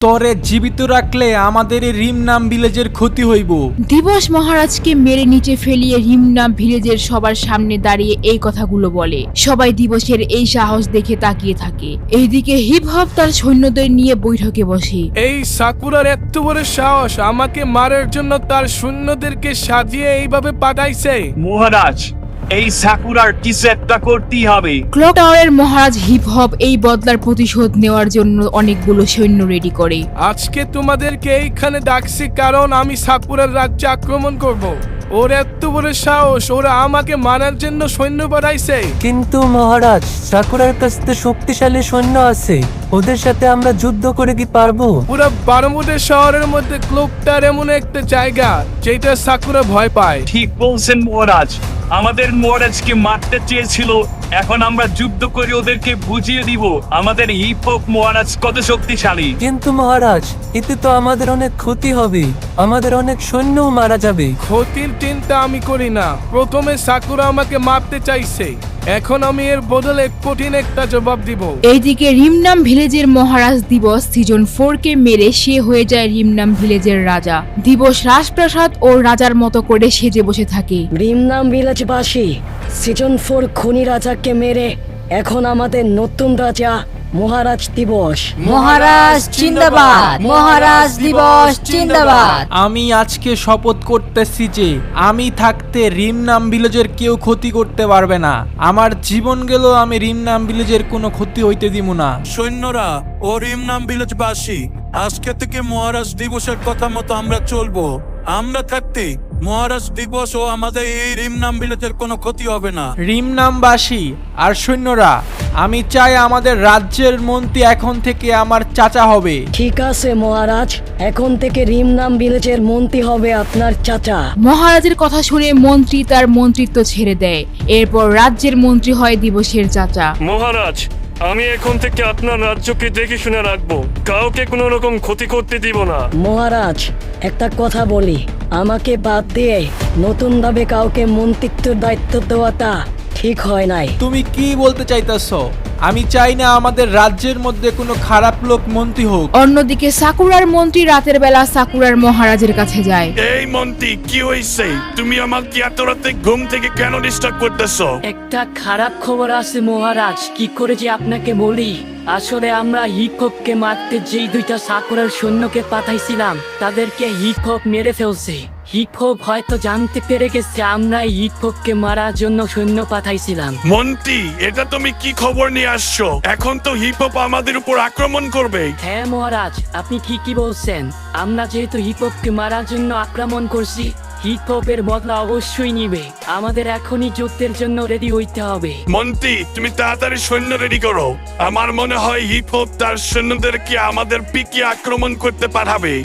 তরে জীবিত রাখলে আমাদের এই রিমনাম ভিলেজের ক্ষতি হইব। দিবস মহারাজকে মেরে নিচে ফেলিয়ে রিমনাম ভিলেজের সবার সামনে দাঁড়িয়ে এই কথাগুলো বলে। সবাই দিবসের এই সাহস দেখে তাকিয়ে থাকে। এইদিকে হিপ হপ তার সৈন্যদের নিয়ে বৈঠকে বসে। এই সাকুরার এত বড় সাহস, আমাকে মারার জন্য তার সৈন্যদেরকে সাজিয়ে এইভাবে পাঠাইছে। মহারাজ, এই সাকুরার কিছু একটা করতেই হবে। ক্লক টাওয়ারের মহারাজ হিপ হপ এই বদলার প্রতিশোধ নেওয়ার জন্য অনেকগুলো সৈন্য রেডি করে। আজকে তোমাদেরকে এইখানে ডাকছি কারণ আমি সাকুরার রাজ্যে আক্রমণ করব। ওর এত বড় সাহস, ওরা আমাকে মারার জন্য সৈন্য পাঠাইছে। কিন্তু মহারাজ, সাকুরার কাছে শক্তিশালী সৈন্য আছে, ওদের সাথে আমরা যুদ্ধ করে কি পারবো? পুরো বারমুডা শহরের মধ্যে ক্লোকটার এমন একটা জায়গা যেটা সাকুরা ভয় পায়। ঠিক বলছেন মহারাজ, আমাদের মহারাজকে মারতে চেয়েছিল, এখন আমরা যুদ্ধ করে ওদেরকে বুঝিয়ে দিব আমাদের হিপ হপ মহারাজ কত শক্তিশালী। কিন্তু মহারাজ, এতে তো আমাদের অনেক ক্ষতি হবে, আমাদের অনেক সৈন্যও মারা যাবে। ক্ষতির চিন্তা আমি করি না। প্রথমে সাকুরা আমাকে মারতে চাইছে, এখন আমি এর বদলে কঠিন একটা জবাব দিব। এইদিকে রিমনাম ভিলেজের মহারাজ দিবস সিজন 4 কে মেরে সে হয়ে যায় রিমনাম ভিলেজের রাজা। দিবস রাজপ্রাসাদ ও রাজার মতো করে সেজে বসে থাকে। রিমনাম ভিলেজবাসী, সিজন 4 খনি রাজাকে মেরে এখন আমাদের নতুন রাজা মহারাজ দিবস। মহারাজ জিন্দাবাদ, মহারাজ দিবস জিন্দাবাদ। আমি আজকে শপথ করতেছি যে আমি থাকতে রিমনাম ভিলেজের কেউ ক্ষতি করতে পারবে না। আমার জীবন গেল, আমি রিমনাম ভিলেজের কোনো ক্ষতি হইতে দিব না। সৈন্যরা ও রিমনাম ভিলেজবাসী, আজকে থেকে মহারাজ দিবসের কথা মতো আমরা চলবো। আমরা থাকতে মহারাজ দিবস ও আমাদের এই রিমনাম ভিলেজের কোনো ক্ষতি হবে না। রিমনামবাসী আর সৈন্যরা, আমি চাই আমাদের রাজ্যের মন্ত্রী এখন থেকে আমার চাচা হবে। ঠিক আছে মহারাজ, এখন থেকে রিমনাম ভিলেজের মন্ত্রী হবে আপনার চাচা। মহারাজের কথা শুনে মন্ত্রী তার মন্ত্রিত্ব ছেড়ে দেয়। এরপর রাজ্যের মন্ত্রী হয় দিবসের চাচা। মহারাজ, আমি এখন থেকে আপনার রাজ্যকে দেখে শুনে রাখবো, কাউকে কোনো রকম ক্ষতি করতে দিব না। মহারাজ, একটা কথা বলি, আমাকে বাদ দিয়ে নতুন ভাবে কাউকে মন্ত্রিত্বের দায়িত্ব দেওয়াটা ঠিক হয় নাই। তুমি কি বলতে চাইতেছ? আমি চাই না আমাদের রাজ্যের মধ্যে কোনো খারাপ লোক মন্ত্রী হোক। অন্যদিকে সাকুরার মন্ত্রী রাতের বেলা সাকুরার মহারাজের কাছে যায়। এই মন্ত্রী, কি হয়েছে? তুমি আমাকে এত রাতে ঘুম থেকে কেন ডিস্টার্ব করতেছো? একটা খারাপ খবর আছে মহারাজ, কি করে যে আপনাকে বলি। আসলে আমরা হিপ হপকে মারতে যেই দুইটা সাকুরার সৈন্যকে পাঠাইছিলাম, তাদেরকে হিপ হপ মেরে ফেলছে। হিপ হপ হয়তো জানতে পেরে গেছে আমরা হিপ হপকে মারার জন্য সৈন্য পাঠাইছিলাম। মন্ত্রী, এটা তুমি কি খবর নিয়ে আসছো? এখন তো হিপ হপ আমাদের উপর আক্রমণ করবে। হ্যাঁ মহারাজ, আপনি ঠিকই বলছেন। আমরা যেহেতু হিপ হপকে মারার জন্য আক্রমণ করছি, হিপ হপের বদলা অবশ্যই নিবে। আমাদের এখনই যুদ্ধের জন্য রেডি হইতে হবে। মন্ত্রী, তুমি তাড়াতাড়ি সৈন্য রেডি করো। আমার মনে হয় হিপ হপ তার সৈন্যদেরকে আমাদের পিকে আক্রমণ করতে পাঠাবে।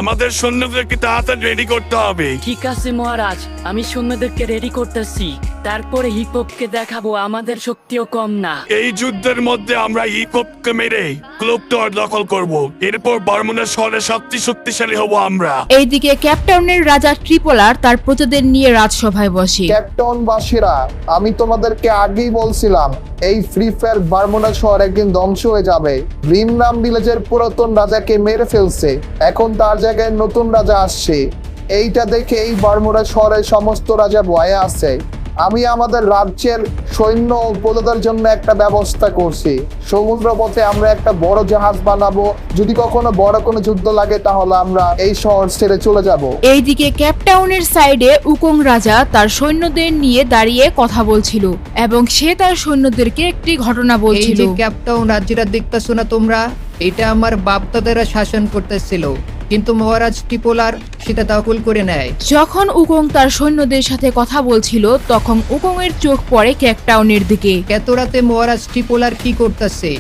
আমাদের সৈন্যদেরকে তাড়াতাড়ি রেডি করতে হবে। ঠিক আছে মহারাজ, আমি সৈন্যদেরকে রেডি করতেছি। তারপরে হিপ হপকে দেখাবো আমাদের শক্তিও কম না। এই যুদ্ধের মধ্যে আমরা হিপ হপকে মেরে ক্লোক টাওয়ার দখল করব। এরপর বারমুডা শহরে সবচেয়ে শক্তিশালী হব আমরা। এইদিকে ক্যাপটাউনের রাজা ট্রিপলার তার প্রজাদের নিয়ে রাজসভায় বসে। ক্যাপটাউনবাসীরা, আমি তোমাদেরকে আগেই বলছিলাম এই ফ্রি ফায়ার বারমুডা শহর একদিন ধ্বংস হয়ে যাবে। রিমনাম ভিলেজের পুরাতন রাজাকে মেরে ফেলছে, এখন তার জায়গায় নতুন রাজা আসছে। এইটা দেখে এই বারমুডা শহরের সমস্ত রাজা ভয়ে আছে। আমি আমাদের রাজ্যের সৈন্য ও প্রজাদের জন্য একটা ব্যবস্থা করছি। সমুদ্র পথে আমরা একটা বড় জাহাজ বানাবো। যদি কখনো বড় কোনো যুদ্ধ লাগে তাহলে আমরা এই শহর ছেড়ে চলে যাব। এইদিকে ক্যাপটাউনের সাইডে উকং রাজা তার সৈন্যদের নিয়ে দাঁড়িয়ে কথা বলছিল এবং সে তার সৈন্যদেরকে একটি ঘটনা এই বলছিল। যে ক্যাপটাউন রাজ্যটা দেখতেছো না তোমরা, এটা আমার বাপদাদারা শাসন করতেছিল, কিন্তু মহারাজ ট্রিপলার সেটা দখল করে নেয়। যখন উকং তার সৈন্যদের সাথে কথা বলছিল তখন উকং এর চোখ পড়ে ক্যাপটাউনের দিকে। এত রাতে মহারাজ ট্রিপলার কি করতেছে?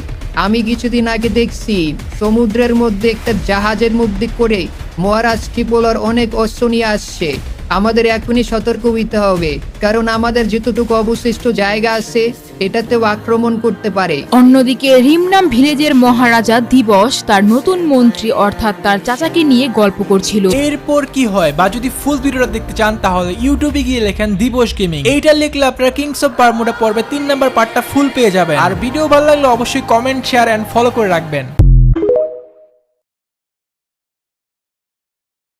আমি কিছুদিন আগে দেখছি সমুদ্রের মধ্যে একটা জাহাজের মধ্যে করে মহারাজ ট্রিপলার অনেক অস্ত্র নিয়ে আসছে। আমাদের এখনই সতর্ক হইতে হবে, কারণ আমাদের যতটুকু অবশিষ্ট জায়গা আছে এটাতেও আক্রমণ করতে পারে। অন্যদিকে রিমনাম ভিলেজের মহারাজা দিবস তার নতুন মন্ত্রী অর্থাৎ তার চাচাকে নিয়ে গল্প করছিল। এরপর কি হয় বা যদি ফুল ভিডিওটা দেখতে চান তাহলে ইউটিউবে গিয়ে লেখেন দিবস গেমিং। এইটা লিখলে আপনারা কিংস অফ বারমুডা পর্বে 3 নম্বর পার্টটা ফুল পেয়ে যাবেন। আর ভিডিও ভালো লাগলে অবশ্যই কমেন্ট, শেয়ার এন্ড ফলো করে রাখবেন।